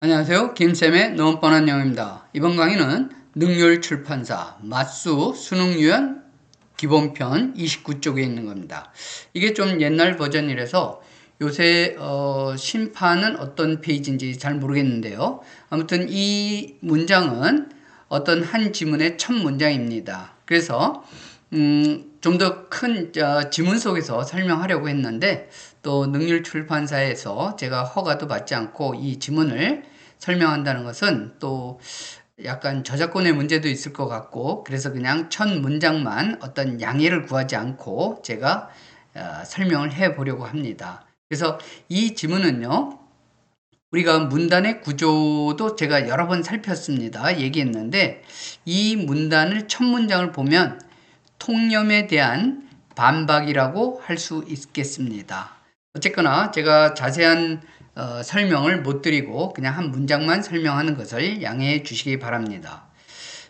안녕하세요. 김쌤의 너무 뻔한 영어입니다. 이번 강의는 능률출판사 맞수 수능유형 기본편 29쪽에 있는 겁니다. 이게 좀 옛날 버전이라서 요새 심판은 어떤 페이지인지 잘 모르겠는데요. 아무튼 이 문장은 어떤 한 지문의 첫 문장입니다. 그래서 좀 더 큰 지문 속에서 설명하려고 했는데 또 능률출판사에서 제가 허가도 받지 않고 이 지문을 설명한다는 것은 또 약간 저작권의 문제도 있을 것 같고 그래서 그냥 첫 문장만 어떤 양해를 구하지 않고 제가 설명을 해 보려고 합니다. 그래서 이 지문은요, 우리가 문단의 구조도 제가 여러 번 살폈습니다. 얘기했는데 이 문단을 첫 문장을 보면 통념에 대한 반박이라고 할 수 있겠습니다. 어쨌거나 제가 자세한 설명을 못 드리고 그냥 한 문장만 설명하는 것을 양해해 주시기 바랍니다.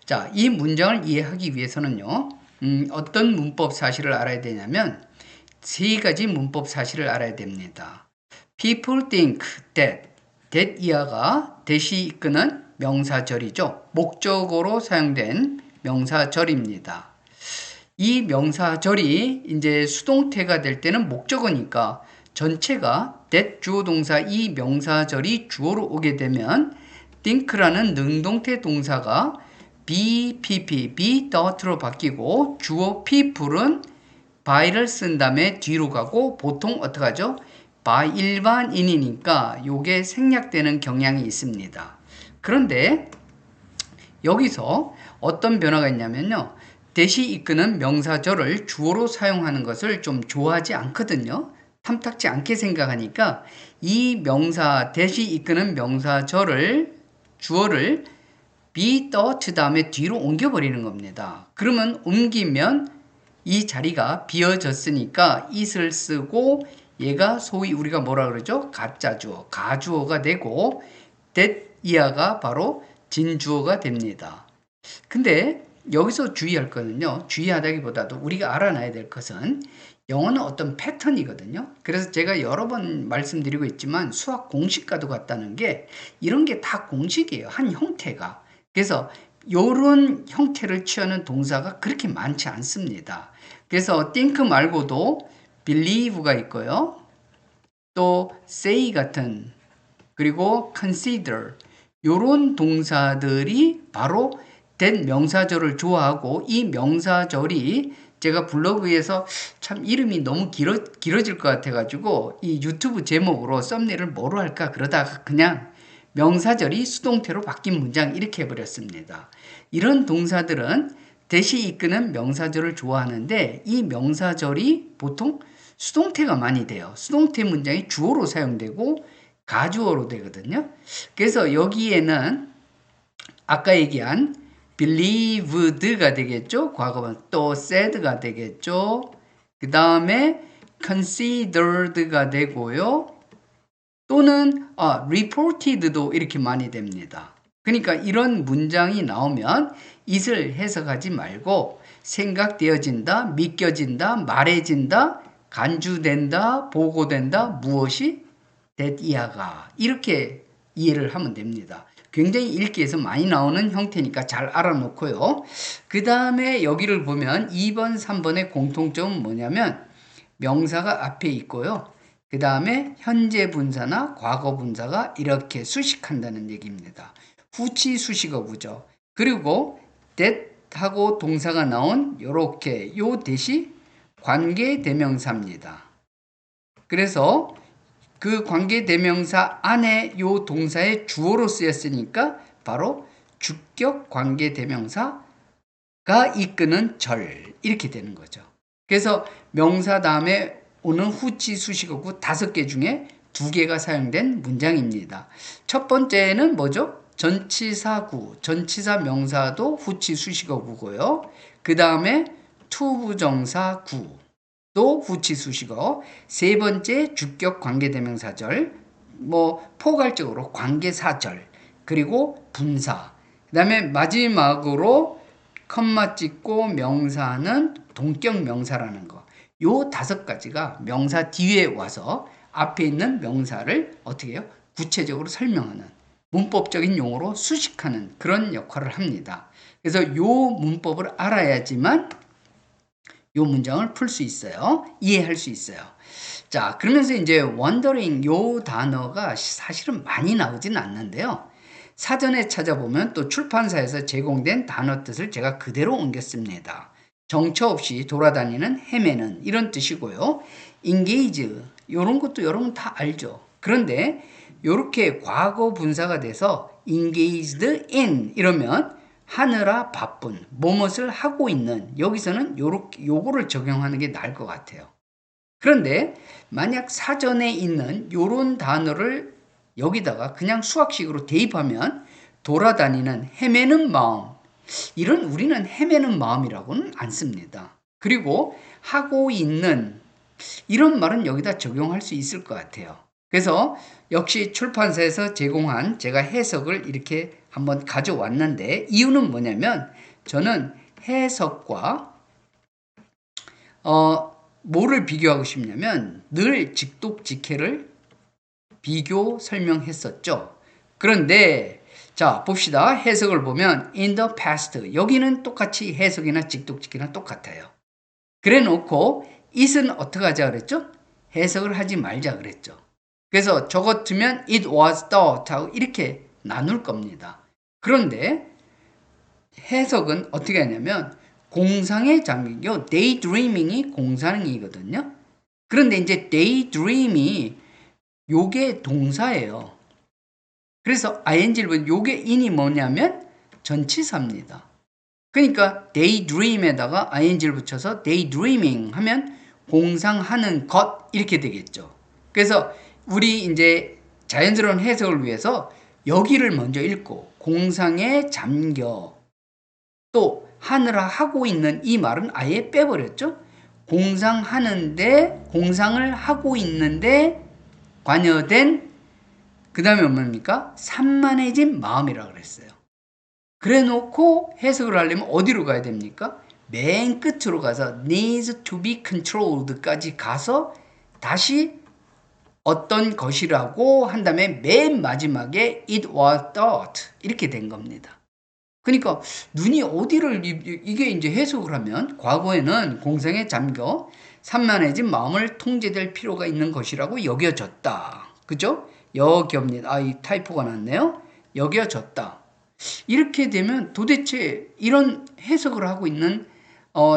자, 이 문장을 이해하기 위해서는요, 어떤 문법 사실을 알아야 되냐면 세 가지 문법 사실을 알아야 됩니다. People think that 이하가 that이 이끄는 명사절이죠. 목적어로 사용된 명사절입니다. 이 명사절이 이제 수동태가 될 때는 목적어니까 전체가 that 주어 동사 이 명사절이 주어로 오게 되면 think라는 능동태 동사가 be thought로 바뀌고 주어 people은 by를 쓴 다음에 뒤로 가고 보통 어떻게 하죠? by 일반인이니까 요게 생략되는 경향이 있습니다. 그런데 여기서 어떤 변화가 있냐면요. 대시 이끄는 명사절을 주어로 사용하는 것을 좀 좋아하지 않거든요. 탐탁지 않게 생각하니까 이 명사, 대시 이끄는 명사절을, 주어를 be thought 다음에 뒤로 옮겨버리는 겁니다. 그러면 옮기면 이 자리가 비어졌으니까 it을 쓰고 얘가 소위 우리가 뭐라 그러죠? 가짜 주어, 가주어가 되고 that 이하가 바로 진주어가 됩니다. 근데 여기서 주의할 거는요. 주의하다기보다도 우리가 알아놔야 될 것은 영어는 어떤 패턴이거든요. 그래서 제가 여러 번 말씀드리고 있지만 수학 공식과도 같다는 게 이런 게 다 공식이에요. 한 형태가. 그래서 이런 형태를 취하는 동사가 그렇게 많지 않습니다. 그래서 think 말고도 believe가 있고요. 또 say 같은 그리고 consider 요런 동사들이 바로 that 명사절을 좋아하고 이 명사절이 제가 블로그에서 참 이름이 너무 길어질 것 같아가지고 이 유튜브 제목으로 썸네일을 뭐로 할까 그러다가 그냥 명사절이 수동태로 바뀐 문장 이렇게 해버렸습니다. 이런 동사들은 대시 이끄는 명사절을 좋아하는데 이 명사절이 보통 수동태가 많이 돼요. 수동태 문장이 주어로 사용되고 가주어로 되거든요. 그래서 여기에는 아까 얘기한 believed가 되겠죠. 과거분 또 said가 되겠죠. 그 다음에 considered가 되고요. 또는 reported도 이렇게 많이 됩니다. 그러니까 이런 문장이 나오면 it을 해석하지 말고 생각되어진다, 믿겨진다, 말해진다, 간주된다, 보고된다, 무엇이 that 이하가 이렇게 이해를 하면 됩니다. 굉장히 읽기에서 많이 나오는 형태니까 잘 알아놓고요. 그 다음에 여기를 보면 2번, 3번의 공통점은 뭐냐면 명사가 앞에 있고요. 그 다음에 현재 분사나 과거 분사가 이렇게 수식한다는 얘기입니다. 후치 수식어구죠. 그리고 that하고 동사가 나온 요렇게 요 대시 관계대명사입니다. 그래서 그 관계대명사 안에 요 동사의 주어로 쓰였으니까 바로 주격 관계대명사가 이끄는 절 이렇게 되는 거죠. 그래서 명사 다음에 오는 후치 수식어구 5개 중에 2개가 사용된 문장입니다. 첫 번째는 뭐죠? 전치사구, 전치사 명사도 후치 수식어구고요. 그 다음에 투부정사구 또 후치 수식어, 세 번째 주격 관계대명사절, 포괄적으로 관계사절, 그리고 분사, 그 다음에 마지막으로 컴마 찍고 명사는 동격 명사라는 거. 요 5가지가 명사 뒤에 와서 앞에 있는 명사를 어떻게 해요? 구체적으로 설명하는 문법적인 용어로 수식하는 그런 역할을 합니다. 그래서 요 문법을 알아야지만 요 문장을 풀 수 있어요. 이해할 수 있어요. 자, 그러면서 이제 wondering 요 단어가 사실은 많이 나오진 않는데요. 사전에 찾아보면 또 출판사에서 제공된 단어 뜻을 제가 그대로 옮겼습니다. 정처 없이 돌아다니는, 헤매는 이런 뜻이고요. engage 요런 것도 여러분 다 알죠. 그런데 요렇게 과거 분사가 돼서 engaged in 이러면 하느라 바쁜, 무엇을 하고 있는, 여기서는 요거를 적용하는 게 나을 것 같아요. 그런데 만약 사전에 있는 요런 단어를 여기다가 그냥 수학식으로 대입하면 돌아다니는, 헤매는 마음, 이런 우리는 헤매는 마음이라고는 안 씁니다. 그리고 하고 있는 이런 말은 여기다 적용할 수 있을 것 같아요. 그래서 역시 출판사에서 제공한 제가 해석을 이렇게 한번 가져왔는데, 이유는 뭐냐면 저는 해석과 뭐를 비교하고 싶냐면 늘 직독직해를 비교 설명했었죠. 그런데 자 봅시다. 해석을 보면 in the past 여기는 똑같이 해석이나 직독직해나 똑같아요. 그래 놓고 it은 어떻게 하자 그랬죠? 해석을 하지 말자 그랬죠. 그래서 저 같으면 it was thought 하고 이렇게 나눌 겁니다. 그런데 해석은 어떻게 하냐면 공상의 잠기요. daydreaming이 공상이거든요. 그런데 이제 daydream이 요게 동사예요. 그래서 ing를 보면 요게 in이 뭐냐면 전치사입니다. 그러니까 daydream에다가 ing를 붙여서 daydreaming 하면 공상하는 것 이렇게 되겠죠. 그래서 우리 이제 자연스러운 해석을 위해서 여기를 먼저 읽고 공상에 잠겨 또 하느라 하고 있는 이 말은 아예 빼버렸죠. 공상하는데 공상을 하고 있는데 관여된 그 다음에 뭡니까? 산만해진 마음이라고 그랬어요. 그래 놓고 해석을 하려면 어디로 가야 됩니까? 맨 끝으로 가서 needs to be controlled까지 가서 다시 어떤 것이라고 한 다음에 맨 마지막에 it was thought 이렇게 된 겁니다. 그러니까 눈이 어디를 이게 이제 해석을 하면 과거에는 공상에 잠겨 산만해진 마음을 통제될 필요가 있는 것이라고 여겨졌다. 그죠? 여깁니다. 이 타이포가 났네요. 여겨졌다. 이렇게 되면 도대체 이런 해석을 하고 있는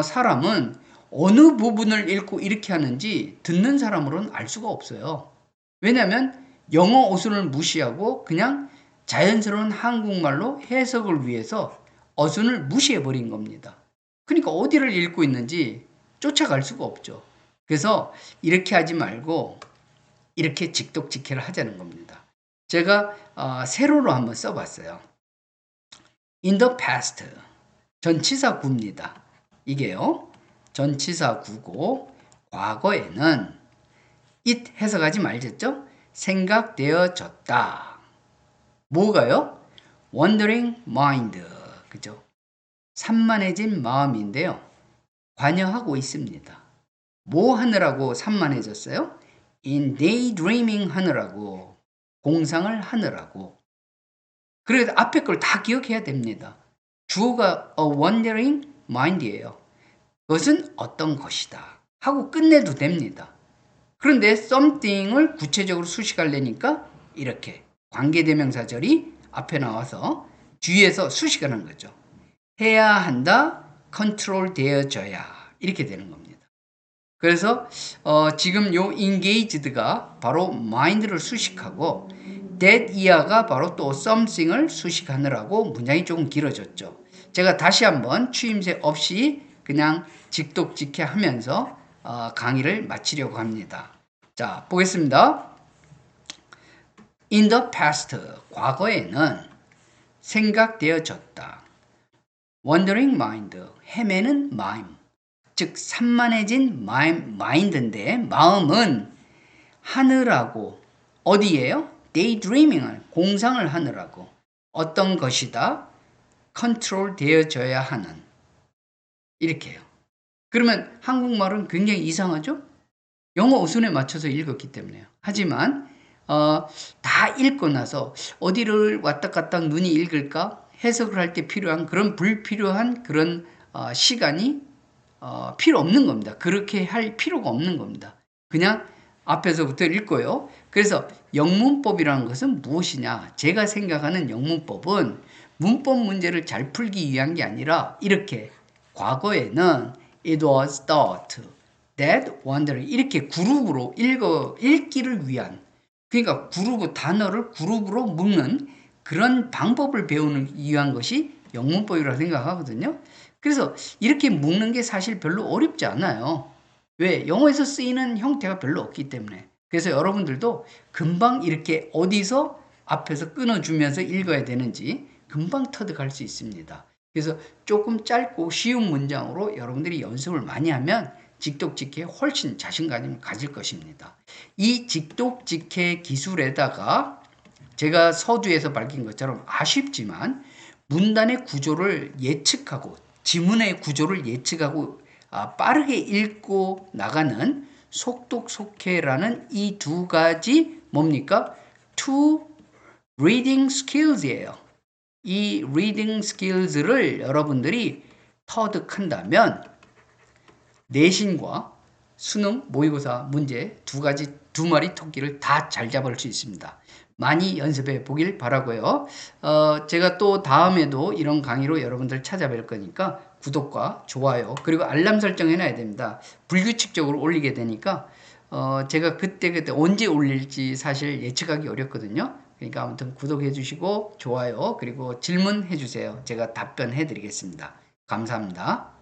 사람은 어느 부분을 읽고 이렇게 하는지 듣는 사람으로는 알 수가 없어요. 왜냐하면 영어 어순을 무시하고 그냥 자연스러운 한국말로 해석을 위해서 어순을 무시해버린 겁니다. 그러니까 어디를 읽고 있는지 쫓아갈 수가 없죠. 그래서 이렇게 하지 말고 이렇게 직독직해를 하자는 겁니다. 제가 세로로 한번 써봤어요. In the past 전치사 구입니다. 이게요. 전치사 구고 과거에는 it 해석하지 말겠죠? 생각되어졌다. 뭐가요? wandering mind. 그죠? 산만해진 마음인데요. 관여하고 있습니다. 뭐 하느라고 산만해졌어요? in daydreaming 하느라고. 공상을 하느라고. 그래서 앞에 걸 다 기억해야 됩니다. 주어가 a wandering mind이에요. 그것은 어떤 것이다. 하고 끝내도 됩니다. 그런데 something을 구체적으로 수식하려니까 이렇게 관계대명사절이 앞에 나와서 뒤에서 수식하는 거죠. 해야 한다, 컨트롤 되어져야 이렇게 되는 겁니다. 그래서 지금 요 engaged가 바로 mind를 수식하고 that year가 바로 또 something을 수식하느라고 문장이 조금 길어졌죠. 제가 다시 한번 추임새 없이 그냥 직독직해 하면서 강의를 마치려고 합니다. 자, 보겠습니다. In the past, 과거에는 생각되어졌다. wandering mind, 헤매는 마음. 즉 산만해진 마인드인데 마음은 하느라고 어디예요? daydreaming을 공상을 하느라고 어떤 것이다? 컨트롤 되어져야 하는 이렇게요. 그러면 한국말은 굉장히 이상하죠? 영어 어순에 맞춰서 읽었기 때문에요. 하지만 다 읽고 나서 어디를 왔다 갔다 눈이 읽을까? 해석을 할 때 필요한 그런 불필요한 그런 시간이 필요 없는 겁니다. 그렇게 할 필요가 없는 겁니다. 그냥 앞에서부터 읽고요. 그래서 영문법이라는 것은 무엇이냐? 제가 생각하는 영문법은 문법 문제를 잘 풀기 위한 게 아니라 이렇게 과거에는 it was thought that wonder 이렇게 그룹으로 읽기를 위한 그러니까 단어를 그룹으로 묶는 그런 방법을 배우는 위한 것이 영문법이라고 생각하거든요. 그래서 이렇게 묶는 게 사실 별로 어렵지 않아요. 왜? 영어에서 쓰이는 형태가 별로 없기 때문에. 그래서 여러분들도 금방 이렇게 어디서 앞에서 끊어주면서 읽어야 되는지 금방 터득할 수 있습니다. 그래서 조금 짧고 쉬운 문장으로 여러분들이 연습을 많이 하면 직독직해에 훨씬 자신감을 가질 것입니다. 이 직독직해 기술에다가 제가 서두에서 밝힌 것처럼 아쉽지만 문단의 구조를 예측하고 지문의 구조를 예측하고 빠르게 읽고 나가는 속독속해라는 이 두 가지 뭡니까? two reading skills예요. 이 reading skills를 여러분들이 터득한다면 내신과 수능 모의고사 문제 두 마리 토끼를 다 잘 잡을 수 있습니다. 많이 연습해 보길 바라고요. 제가 또 다음에도 이런 강의로 여러분들 찾아뵐 거니까 구독과 좋아요 그리고 알람 설정해 놔야 됩니다. 불규칙적으로 올리게 되니까 제가 그때 언제 올릴지 사실 예측하기 어렵거든요. 그러니까 아무튼 구독해 주시고 좋아요 그리고 질문해 주세요. 제가 답변해 드리겠습니다. 감사합니다.